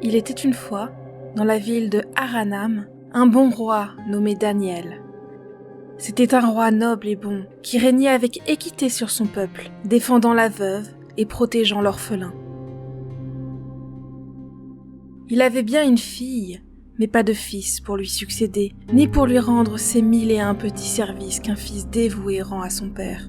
Il était une fois, dans la ville de Aranam, un bon roi nommé Daniel. C'était un roi noble et bon, qui régnait avec équité sur son peuple, défendant la veuve et protégeant l'orphelin. Il avait bien une fille, mais pas de fils pour lui succéder, ni pour lui rendre ces 1001 petits services qu'un fils dévoué rend à son père.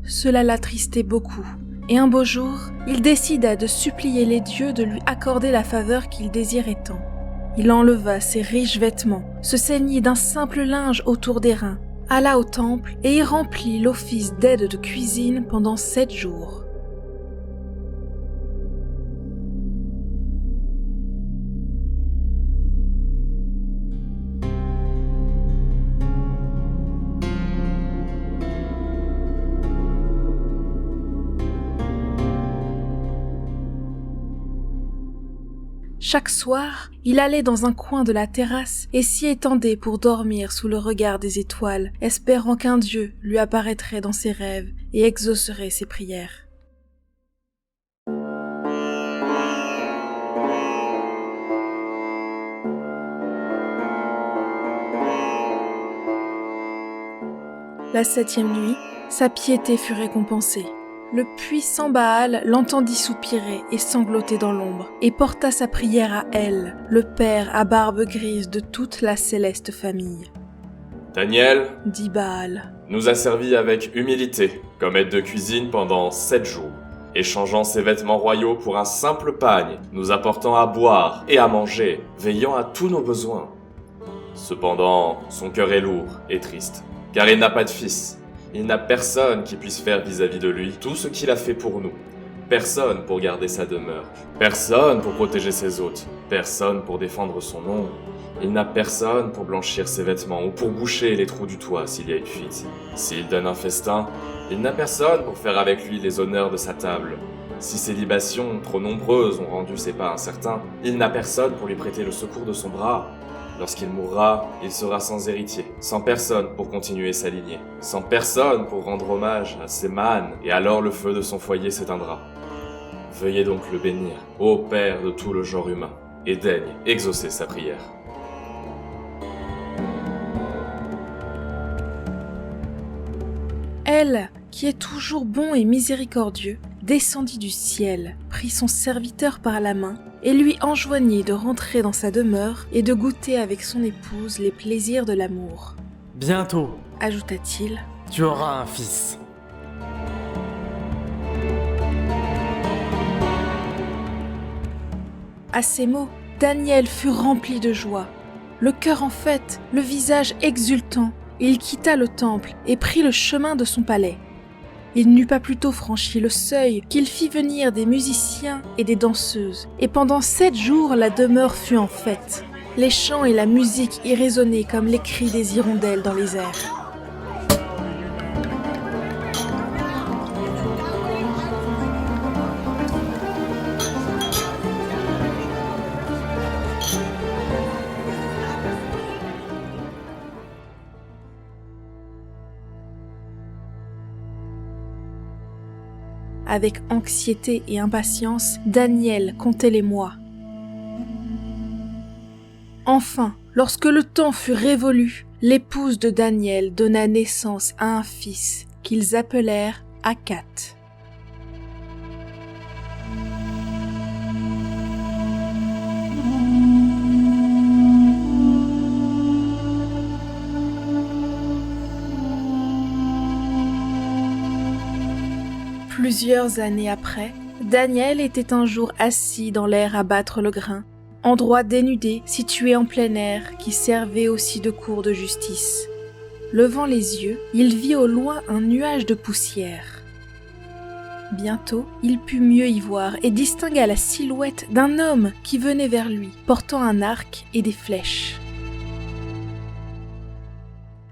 Cela l'attristait beaucoup, et un beau jour, il décida de supplier les dieux de lui accorder la faveur qu'il désirait tant. Il enleva ses riches vêtements, se ceignit d'un simple linge autour des reins, alla au temple et y remplit l'office d'aide de cuisine pendant 7 jours. Chaque soir, il allait dans un coin de la terrasse et s'y étendait pour dormir sous le regard des étoiles, espérant qu'un dieu lui apparaîtrait dans ses rêves et exaucerait ses prières. La 7e nuit, sa piété fut récompensée. Le puissant Baal l'entendit soupirer et sangloter dans l'ombre, et porta sa prière à El, le père à barbe grise de toute la céleste famille. « Daniel, dit Baal, nous a servi avec humilité, comme aide de cuisine pendant 7 jours, échangeant ses vêtements royaux pour un simple pagne, nous apportant à boire et à manger, veillant à tous nos besoins. Cependant, son cœur est lourd et triste, car il n'a pas de fils. Il n'a personne qui puisse faire vis-à-vis de lui tout ce qu'il a fait pour nous. Personne pour garder sa demeure. Personne pour protéger ses hôtes. Personne pour défendre son nom. Il n'a personne pour blanchir ses vêtements ou pour boucher les trous du toit s'il y a une fuite. S'il donne un festin, il n'a personne pour faire avec lui les honneurs de sa table. Si ses libations, trop nombreuses, ont rendu ses pas incertains, il n'a personne pour lui prêter le secours de son bras. Lorsqu'il mourra, il sera sans héritier, sans personne pour continuer sa lignée, sans personne pour rendre hommage à ses mânes, et alors le feu de son foyer s'éteindra. Veuillez donc le bénir, ô Père de tout le genre humain, et daigne exaucer sa prière. El, qui est toujours bon et miséricordieux, descendit du ciel, prit son serviteur par la main, et lui enjoignit de rentrer dans sa demeure et de goûter avec son épouse les plaisirs de l'amour. « Bientôt, ajouta-t-il, tu auras un fils. » À ces mots, Daniel fut rempli de joie. Le cœur en fête, le visage exultant, il quitta le temple et prit le chemin de son palais. Il n'eut pas plus tôt franchi le seuil qu'il fit venir des musiciens et des danseuses, et pendant 7 jours la demeure fut en fête. Les chants et la musique y résonnaient comme les cris des hirondelles dans les airs. Avec anxiété et impatience, Daniel comptait les mois. Enfin, lorsque le temps fut révolu, l'épouse de Daniel donna naissance à un fils qu'ils appelèrent Akat. Plusieurs années après, Daniel était un jour assis dans l'air à battre le grain, endroit dénudé situé en plein air qui servait aussi de cour de justice. Levant les yeux, il vit au loin un nuage de poussière. Bientôt, il put mieux y voir et distingua la silhouette d'un homme qui venait vers lui, portant un arc et des flèches.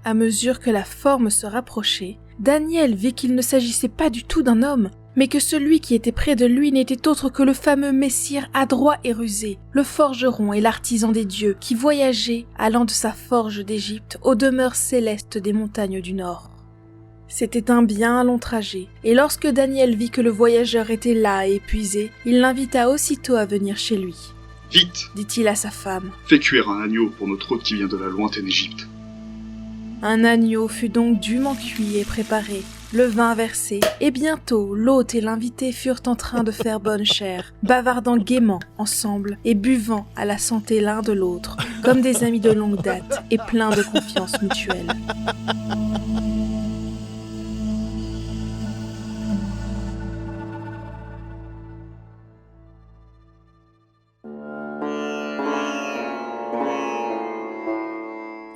À mesure que la forme se rapprochait, Daniel vit qu'il ne s'agissait pas du tout d'un homme, mais que celui qui était près de lui n'était autre que le fameux messire adroit et rusé, le forgeron et l'artisan des dieux, qui voyageait, allant de sa forge d'Égypte aux demeures célestes des montagnes du Nord. C'était un bien long trajet, et lorsque Daniel vit que le voyageur était là et épuisé, il l'invita aussitôt à venir chez lui. « Vite, dit-il à sa femme. fais cuire un agneau pour notre hôte qui vient de la lointaine Égypte. » Un agneau fut donc dûment cuit et préparé, le vin versé, et bientôt l'hôte et l'invité furent en train de faire bonne chère, bavardant gaiement ensemble et buvant à la santé l'un de l'autre, comme des amis de longue date et pleins de confiance mutuelle.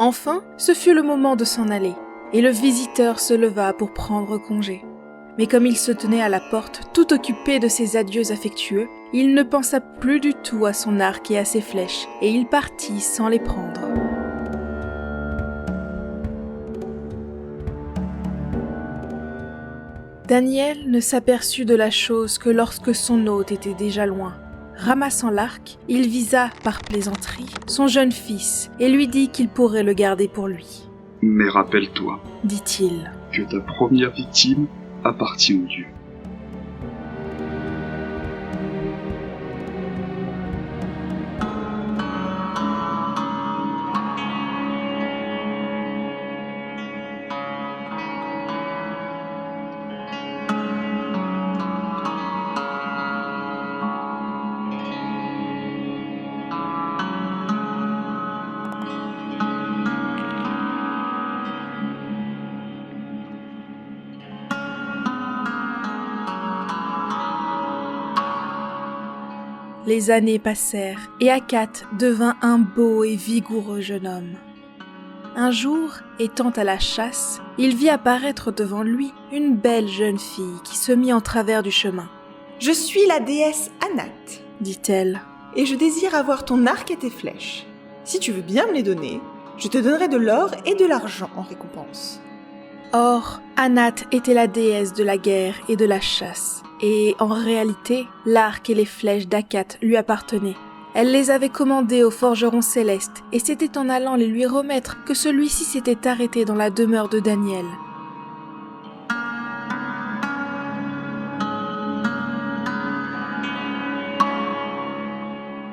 Enfin, ce fut le moment de s'en aller, et le visiteur se leva pour prendre congé. Mais comme il se tenait à la porte, tout occupé de ses adieux affectueux, il ne pensa plus du tout à son arc et à ses flèches, et il partit sans les prendre. Daniel ne s'aperçut de la chose que lorsque son hôte était déjà loin. Ramassant l'arc, il visa, par plaisanterie, son jeune fils et lui dit qu'il pourrait le garder pour lui. « Mais rappelle-toi, dit-il, que ta première victime appartient aux dieux. » Les années passèrent et Akat devint un beau et vigoureux jeune homme. Un jour, étant à la chasse, il vit apparaître devant lui une belle jeune fille qui se mit en travers du chemin. « Je suis la déesse Anat, dit-elle, et je désire avoir ton arc et tes flèches. Si tu veux bien me les donner, je te donnerai de l'or et de l'argent en récompense. » Or, Anat était la déesse de la guerre et de la chasse, et en réalité, l'arc et les flèches d'Akat lui appartenaient. Elle les avait commandés au forgeron céleste, et c'était en allant les lui remettre que celui-ci s'était arrêté dans la demeure de Daniel.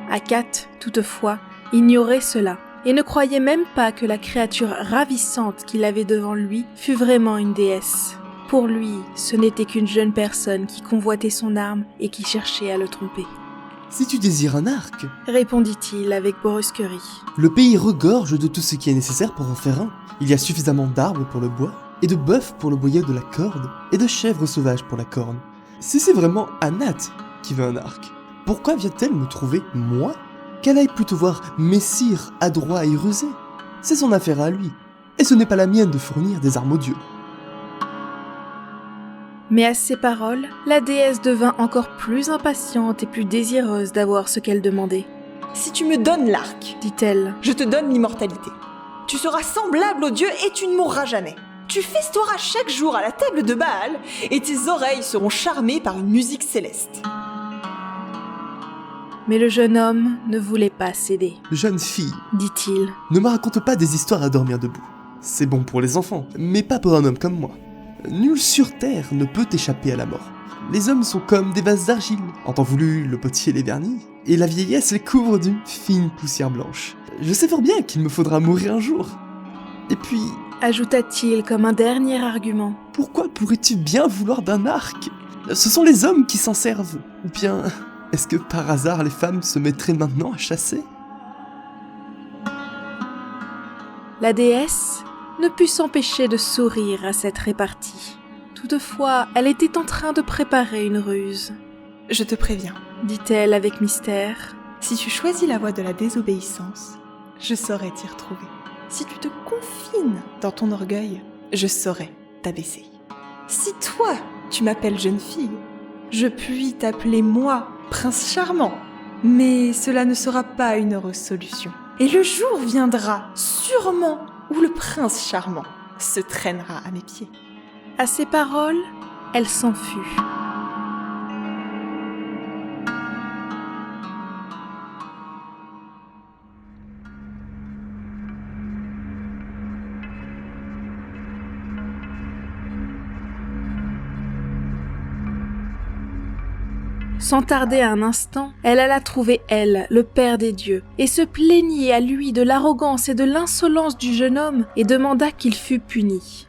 Akat, toutefois, ignorait cela, et ne croyait même pas que la créature ravissante qu'il avait devant lui fût vraiment une déesse. Pour lui, ce n'était qu'une jeune personne qui convoitait son arme et qui cherchait à le tromper. « Si tu désires un arc, répondit-il avec brusquerie, le pays regorge de tout ce qui est nécessaire pour en faire un. Il y a suffisamment d'arbres pour le bois, et de bœufs pour le boyau de la corde, et de chèvres sauvages pour la corne. Si c'est vraiment Anat qui veut un arc, pourquoi vient-elle me trouver, moi ? Qu'elle aille plutôt voir Messire adroit et rusé. C'est son affaire à lui, et ce n'est pas la mienne de fournir des armes aux dieux. » Mais à ces paroles, la déesse devint encore plus impatiente et plus désireuse d'avoir ce qu'elle demandait. « Si tu me donnes l'arc, dit-elle, je te donne l'immortalité. Tu seras semblable aux dieux et tu ne mourras jamais. Tu festoieras chaque jour à la table de Baal et tes oreilles seront charmées par une musique céleste. » Mais le jeune homme ne voulait pas céder. « Jeune fille, dit-il, ne me raconte pas des histoires à dormir debout. C'est bon pour les enfants, mais pas pour un homme comme moi. Nul sur terre ne peut échapper à la mort. Les hommes sont comme des vases d'argile. En temps voulu, le potier les vernit, et la vieillesse les couvre d'une fine poussière blanche. Je sais fort bien qu'il me faudra mourir un jour. Et puis, ajouta-t-il comme un dernier argument, pourquoi pourrais-tu bien vouloir d'un arc ? Ce sont les hommes qui s'en servent. Ou bien, est-ce que par hasard les femmes se mettraient maintenant à chasser ? La déesse ne put s'empêcher de sourire à cette répartie. Toutefois, elle était en train de préparer une ruse. « Je te préviens, dit-elle avec mystère, si tu choisis la voie de la désobéissance, je saurai t'y retrouver. Si tu te confines dans ton orgueil, je saurai t'abaisser. Si toi, tu m'appelles jeune fille, je puis t'appeler moi, prince charmant. Mais cela ne sera pas une heureuse solution. Et le jour viendra, sûrement, où le prince charmant se traînera à mes pieds. » À ces paroles, elle s'en fut. Sans tarder un instant, elle alla trouver El, le père des dieux, et se plaignit à lui de l'arrogance et de l'insolence du jeune homme et demanda qu'il fût puni.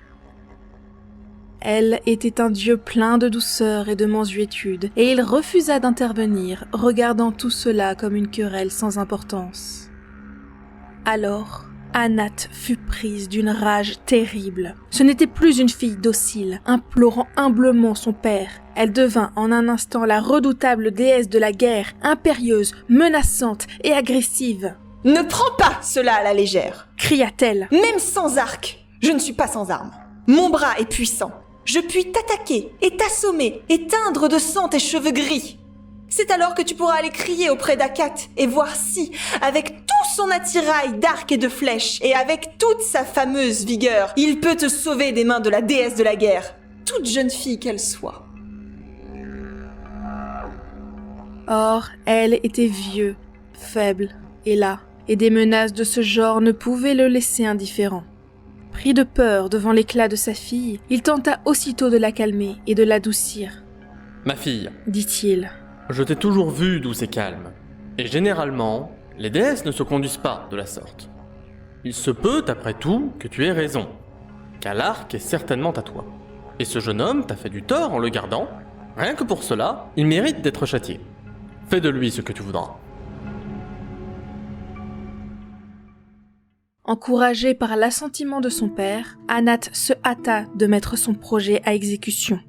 El était un dieu plein de douceur et de mansuétude, et il refusa d'intervenir, regardant tout cela comme une querelle sans importance. Alors, Anat fut prise d'une rage terrible. Ce n'était plus une fille docile, implorant humblement son père. Elle devint en un instant la redoutable déesse de la guerre, impérieuse, menaçante et agressive. « Ne prends pas cela à la légère !» cria-t-elle. « Même sans arc, je ne suis pas sans armes. Mon bras est puissant. Je puis t'attaquer et t'assommer et teindre de sang tes cheveux gris. C'est alors que tu pourras aller crier auprès d'Akat et voir si, avec tout son attirail d'arcs et de flèches, et avec toute sa fameuse vigueur, il peut te sauver des mains de la déesse de la guerre, toute jeune fille qu'elle soit. » Or, elle était vieux, faible et las, et des menaces de ce genre ne pouvaient le laisser indifférent. Pris de peur devant l'éclat de sa fille, il tenta aussitôt de la calmer et de l'adoucir. « Ma fille, dit-il, je t'ai toujours vue douce et calme, et généralement, les déesses ne se conduisent pas de la sorte. Il se peut, après tout, que tu aies raison, car l'arc est certainement à toi. Et ce jeune homme t'a fait du tort en le gardant. Rien que pour cela, il mérite d'être châtié. Fais de lui ce que tu voudras. » Encouragée par l'assentiment de son père, Anat se hâta de mettre son projet à exécution.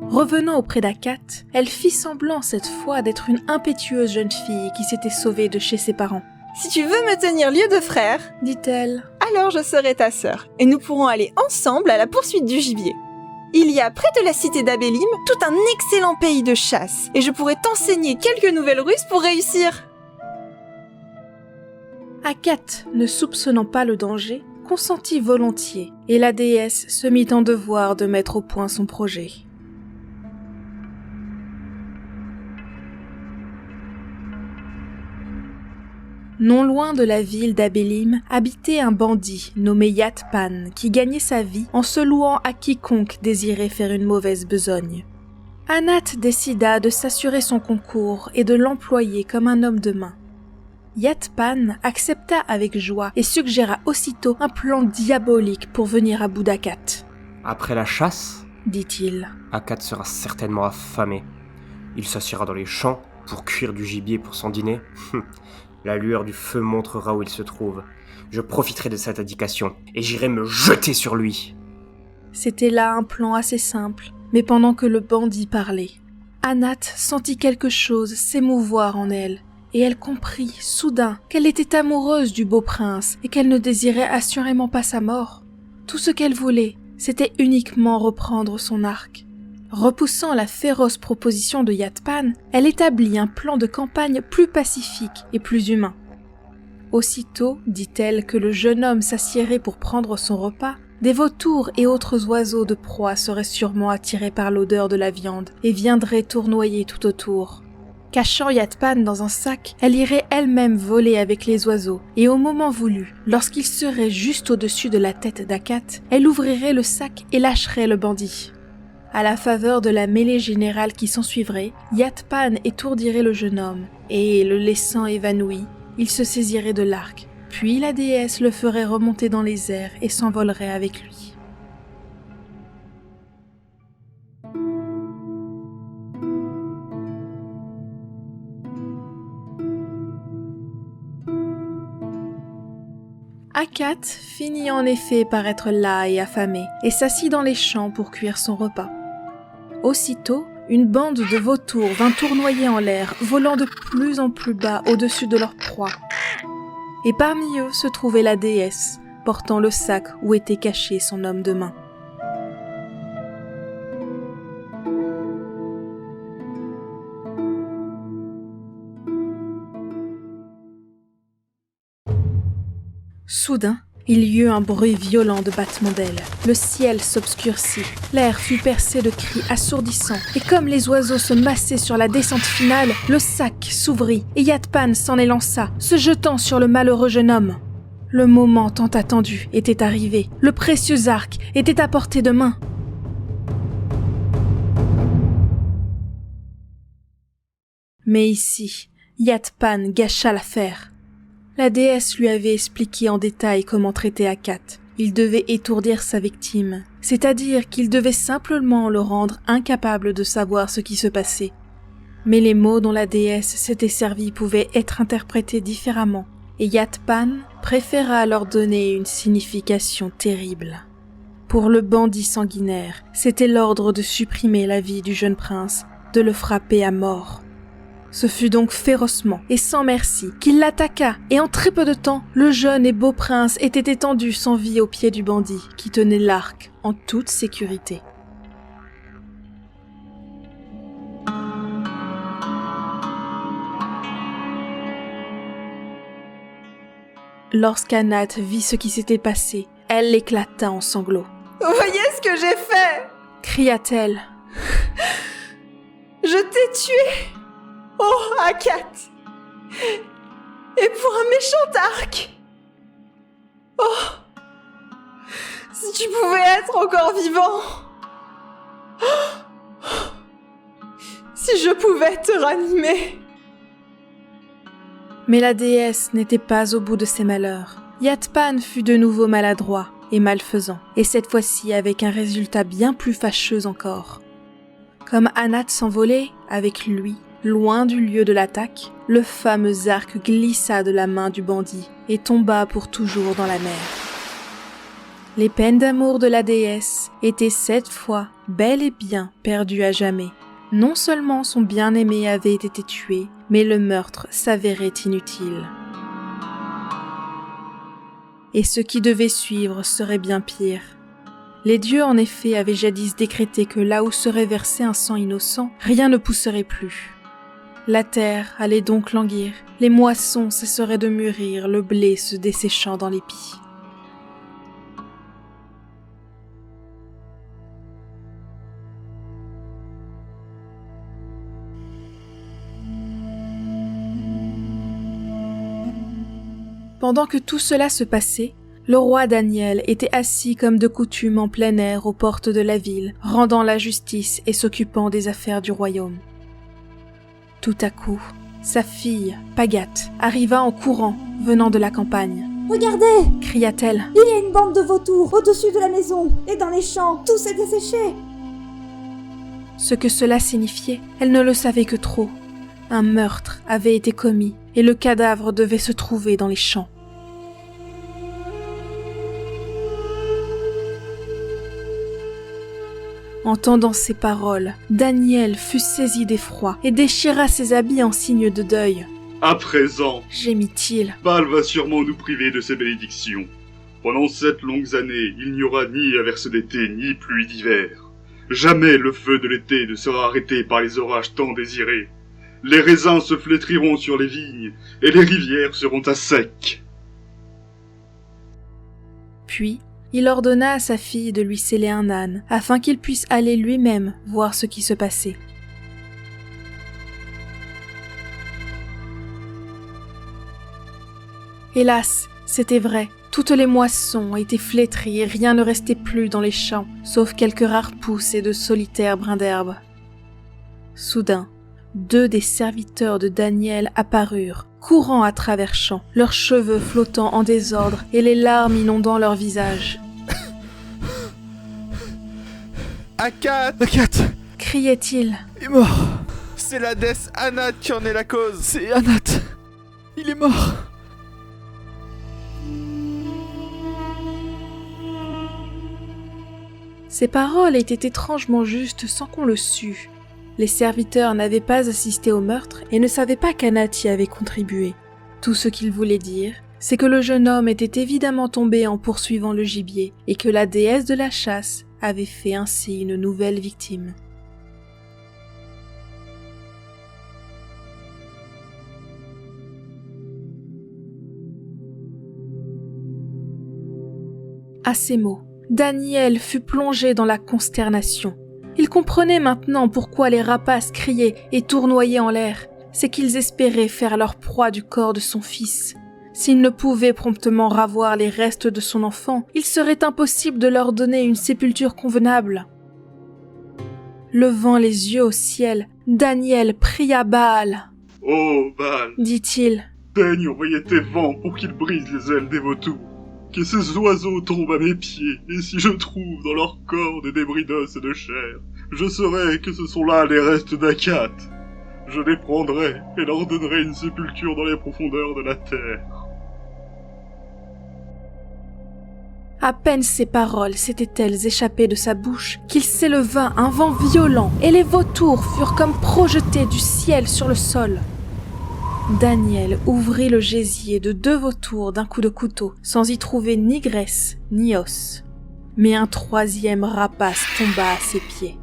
Revenant auprès d'Akat, elle fit semblant cette fois d'être une impétueuse jeune fille qui s'était sauvée de chez ses parents. « Si tu veux me tenir lieu de frère, dit-elle, alors je serai ta sœur, et nous pourrons aller ensemble à la poursuite du gibier. Il y a près de la cité d'Abélim tout un excellent pays de chasse, et je pourrai t'enseigner quelques nouvelles ruses pour réussir. » Akat, ne soupçonnant pas le danger, consentit volontiers, et la déesse se mit en devoir de mettre au point son projet. Non loin de la ville d'Abélim habitait un bandit nommé Yatpan qui gagnait sa vie en se louant à quiconque désirait faire une mauvaise besogne. Anat décida de s'assurer son concours et de l'employer comme un homme de main. Yatpan accepta avec joie et suggéra aussitôt un plan diabolique pour venir à bout d'Akat. « Après la chasse, dit-il, Akat sera certainement affamé. Il s'assiera dans les champs pour cuire du gibier pour son dîner. La lueur du feu montrera où il se trouve. Je profiterai de cette indication et j'irai me jeter sur lui. » C'était là un plan assez simple, mais pendant que le bandit parlait, Anat sentit quelque chose s'émouvoir en elle, et elle comprit soudain qu'elle était amoureuse du beau prince et qu'elle ne désirait assurément pas sa mort. Tout ce qu'elle voulait, c'était uniquement reprendre son arc. Repoussant la féroce proposition de Yatpan, elle établit un plan de campagne plus pacifique et plus humain. Aussitôt, dit-elle, que le jeune homme s'assiérait pour prendre son repas, des vautours et autres oiseaux de proie seraient sûrement attirés par l'odeur de la viande et viendraient tournoyer tout autour. Cachant Yatpan dans un sac, elle irait elle-même voler avec les oiseaux, et au moment voulu, lorsqu'il serait juste au-dessus de la tête d'Akat, elle ouvrirait le sac et lâcherait le bandit. À la faveur de la mêlée générale qui s'ensuivrait, Yatpan étourdirait le jeune homme, et, le laissant évanoui, il se saisirait de l'arc, puis la déesse le ferait remonter dans les airs et s'envolerait avec lui. Akat finit en effet par être las et affamé, et s'assit dans les champs pour cuire son repas. Aussitôt, une bande de vautours vint tournoyer en l'air, volant de plus en plus bas au-dessus de leur proie. Et parmi eux se trouvait la déesse, portant le sac où était caché son homme de main. Soudain, il y eut un bruit violent de battements d'ailes. Le ciel s'obscurcit, l'air fut percé de cris assourdissants, et comme les oiseaux se massaient sur la descente finale, le sac s'ouvrit, et Yatpan s'en élança, se jetant sur le malheureux jeune homme. Le moment tant attendu était arrivé, le précieux arc était à portée de main. Mais ici, Yatpan gâcha l'affaire. La déesse lui avait expliqué en détail comment traiter Akat. Il devait étourdir sa victime, c'est-à-dire qu'il devait simplement le rendre incapable de savoir ce qui se passait. Mais les mots dont la déesse s'était servie pouvaient être interprétés différemment, et Yatpan préféra leur donner une signification terrible. Pour le bandit sanguinaire, c'était l'ordre de supprimer la vie du jeune prince, de le frapper à mort. Ce fut donc férocement et sans merci qu'il l'attaqua, et en très peu de temps, le jeune et beau prince était étendu sans vie aux pieds du bandit, qui tenait l'arc en toute sécurité. Lorsqu'Anat vit ce qui s'était passé, elle éclata en sanglots. « Voyez ce que j'ai fait !» cria-t-elle. « Je t'ai tué, oh Akat, et pour un méchant arc. Oh, si tu pouvais être encore vivant. Si je pouvais te ranimer. » Mais la déesse n'était pas au bout de ses malheurs. Yatpan fut de nouveau maladroit et malfaisant, et cette fois-ci avec un résultat bien plus fâcheux encore. Comme Anat s'envolait avec lui, loin du lieu de l'attaque, le fameux arc glissa de la main du bandit et tomba pour toujours dans la mer. Les peines d'amour de la déesse étaient cette fois bel et bien perdues à jamais. Non seulement son bien-aimé avait été tué, mais le meurtre s'avérait inutile. Et ce qui devait suivre serait bien pire. Les dieux en effet avaient jadis décrété que là où serait versé un sang innocent, rien ne pousserait plus. La terre allait donc languir, les moissons cesseraient de mûrir, le blé se desséchant dans l'épi. Pendant que tout cela se passait, le roi Daniel était assis comme de coutume en plein air aux portes de la ville, rendant la justice et s'occupant des affaires du royaume. Tout à coup, sa fille, Pagat, arriva en courant, venant de la campagne. « Regardez !» cria-t-elle. « Il y a une bande de vautours au-dessus de la maison, et dans les champs, tout s'est desséché !» Ce que cela signifiait, elle ne le savait que trop. Un meurtre avait été commis, et le cadavre devait se trouver dans les champs. Entendant ces paroles, Daniel fut saisi d'effroi et déchira ses habits en signe de deuil. « À présent, gémit-il, Baal va sûrement nous priver de ses bénédictions. Pendant 7 longues années, il n'y aura ni averse d'été, ni pluie d'hiver. Jamais le feu de l'été ne sera arrêté par les orages tant désirés. Les raisins se flétriront sur les vignes, et les rivières seront à sec. » Puis, il ordonna à sa fille de lui sceller un âne, afin qu'il puisse aller lui-même voir ce qui se passait. Hélas, c'était vrai, toutes les moissons étaient flétries et rien ne restait plus dans les champs, sauf quelques rares pousses et de solitaires brins d'herbe. Soudain, 2 des serviteurs de Daniel apparurent, courant à travers champs, leurs cheveux flottant en désordre et les larmes inondant leur visage. Akat criait-il. Il est mort. C'est la déesse Anat qui en est la cause. C'est Anat. Il est mort. Ces paroles étaient étrangement justes sans qu'on le sût. Les serviteurs n'avaient pas assisté au meurtre et ne savaient pas qu'Anat y avait contribué. Tout ce qu'ils voulaient dire, c'est que le jeune homme était évidemment tombé en poursuivant le gibier et que la déesse de la chasse avait fait ainsi une nouvelle victime. À ces mots, Daniel fut plongé dans la consternation. Il comprenait maintenant pourquoi les rapaces criaient et tournoyaient en l'air. C'est qu'ils espéraient faire leur proie du corps de son fils. S'ils ne pouvaient promptement ravoir les restes de son enfant, il serait impossible de leur donner une sépulture convenable. Levant les yeux au ciel, Daniel pria Baal. Oh, Baal, dit-il. daigne envoyer tes vents pour qu'ils brisent les ailes des vautours. Que ces oiseaux tombent à mes pieds, et si je trouve dans leur corps des débris d'os et de chair, je saurai que ce sont là les restes d'Akat. Je les prendrai et leur donnerai une sépulture dans les profondeurs de la terre. À peine ces paroles s'étaient-elles échappées de sa bouche qu'il s'éleva un vent violent et les vautours furent comme projetés du ciel sur le sol. Daniel ouvrit le gésier de 2 vautours d'un coup de couteau, sans y trouver ni graisse ni os. Mais un 3e rapace tomba à ses pieds.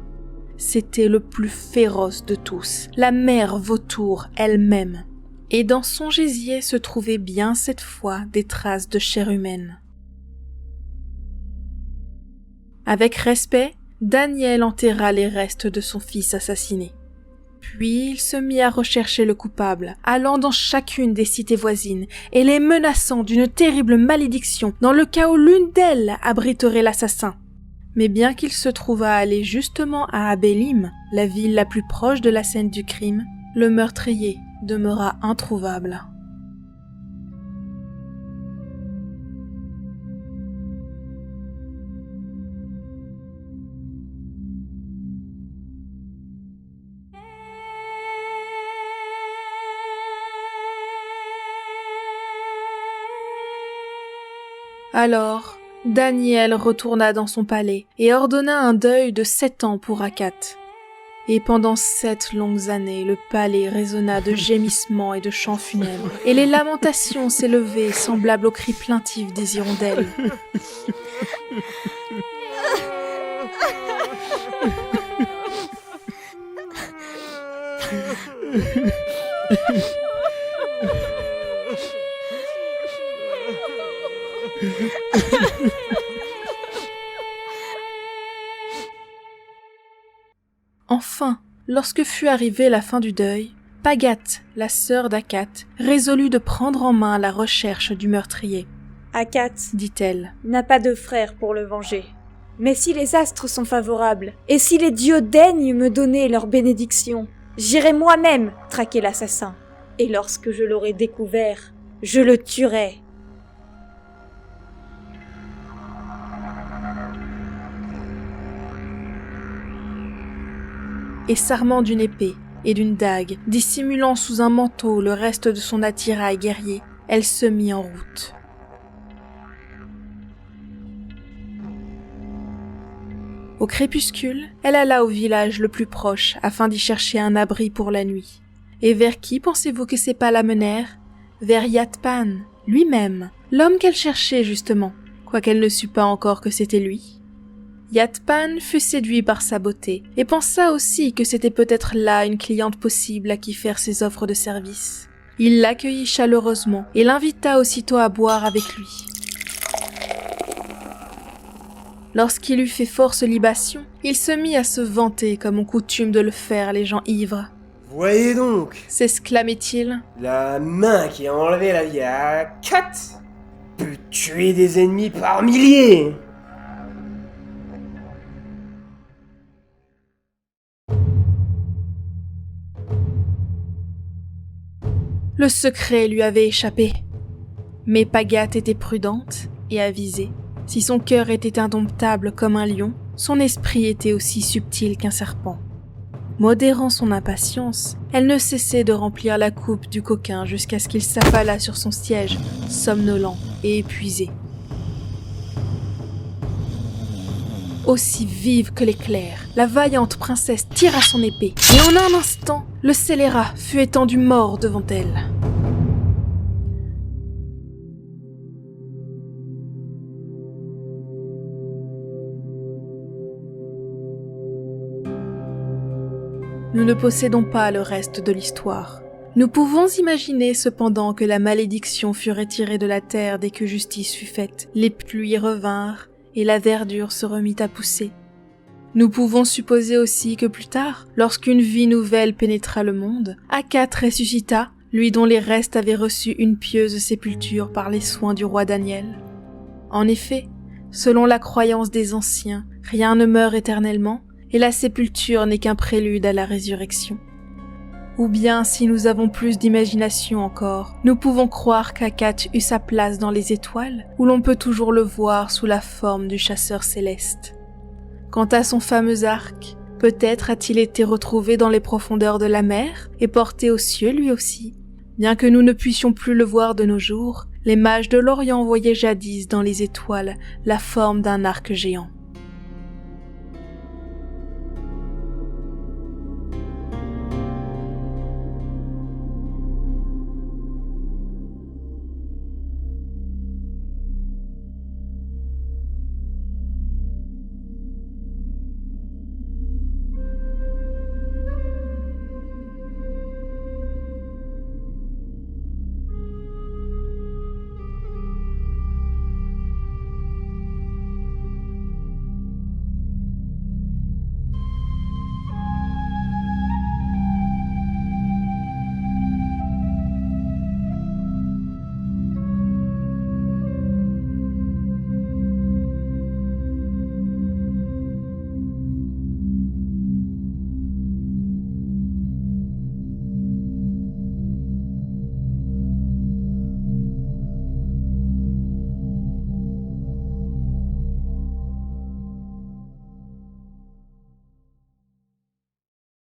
C'était le plus féroce de tous, la mère vautour elle-même. Et dans son gésier se trouvaient bien cette fois des traces de chair humaine. Avec respect, Daniel enterra les restes de son fils assassiné. Puis il se mit à rechercher le coupable, allant dans chacune des cités voisines et les menaçant d'une terrible malédiction dans le cas où l'une d'elles abriterait l'assassin. Mais bien qu'il se trouvât aller justement à Abélim, la ville la plus proche de la scène du crime, le meurtrier demeura introuvable. Alors, Daniel retourna dans son palais et ordonna un deuil de 7 ans pour Akat. Et pendant 7 longues années, le palais résonna de gémissements et de chants funèbres, et les lamentations s'élevaient semblables aux cris plaintifs des hirondelles. Enfin, lorsque fut arrivée la fin du deuil, Pagat, la sœur d'Akat, résolut de prendre en main la recherche du meurtrier. Akat, Dit-elle. n'a pas de frère pour le venger. Mais si les astres sont favorables, et si les dieux daignent me donner leur bénédiction, j'irai moi-même traquer l'assassin. Et lorsque je l'aurai découvert, je le tuerai. Et s'armant d'une épée et d'une dague, dissimulant sous un manteau le reste de son attirail guerrier, elle se mit en route. Au crépuscule, elle alla au village le plus proche afin d'y chercher un abri pour la nuit. Et vers qui pensez-vous que ses pas la menèrent ? Vers Yatpan, lui-même, l'homme qu'elle cherchait justement, quoiqu'elle ne sût pas encore que c'était lui. Yatpan fut séduit par sa beauté et pensa aussi que c'était peut-être là une cliente possible à qui faire ses offres de service. Il l'accueillit chaleureusement et l'invita aussitôt à boire avec lui. Lorsqu'il eut fait force libation, il se mit à se vanter comme ont coutume de le faire les gens ivres. « Voyez donc, S'exclamait-il. la main qui a enlevé la vie à Akat peut tuer des ennemis par milliers !» Le secret lui avait échappé. Mais Pagat était prudente et avisée. Si son cœur était indomptable comme un lion, son esprit était aussi subtil qu'un serpent. Modérant son impatience, elle ne cessait de remplir la coupe du coquin jusqu'à ce qu'il s'affalât sur son siège, somnolent et épuisé. Aussi vive que l'éclair, la vaillante princesse tira son épée, et en un instant, le scélérat fut étendu mort devant elle. Nous ne possédons pas le reste de l'histoire. Nous pouvons imaginer cependant que la malédiction fut retirée de la terre dès que justice fut faite, les pluies revinrent, et la verdure se remit à pousser. Nous pouvons supposer aussi que plus tard, lorsqu'une vie nouvelle pénétra le monde, Akat ressuscita, lui dont les restes avaient reçu une pieuse sépulture par les soins du roi Daniel. En effet, selon la croyance des anciens, rien ne meurt éternellement, et la sépulture n'est qu'un prélude à la résurrection. Ou bien, si nous avons plus d'imagination encore, nous pouvons croire qu'Akat eut sa place dans les étoiles, où l'on peut toujours le voir sous la forme du chasseur céleste. Quant à son fameux arc, peut-être a-t-il été retrouvé dans les profondeurs de la mer et porté aux cieux lui aussi. Bien que nous ne puissions plus le voir de nos jours, les mages de l'Orient voyaient jadis dans les étoiles la forme d'un arc géant.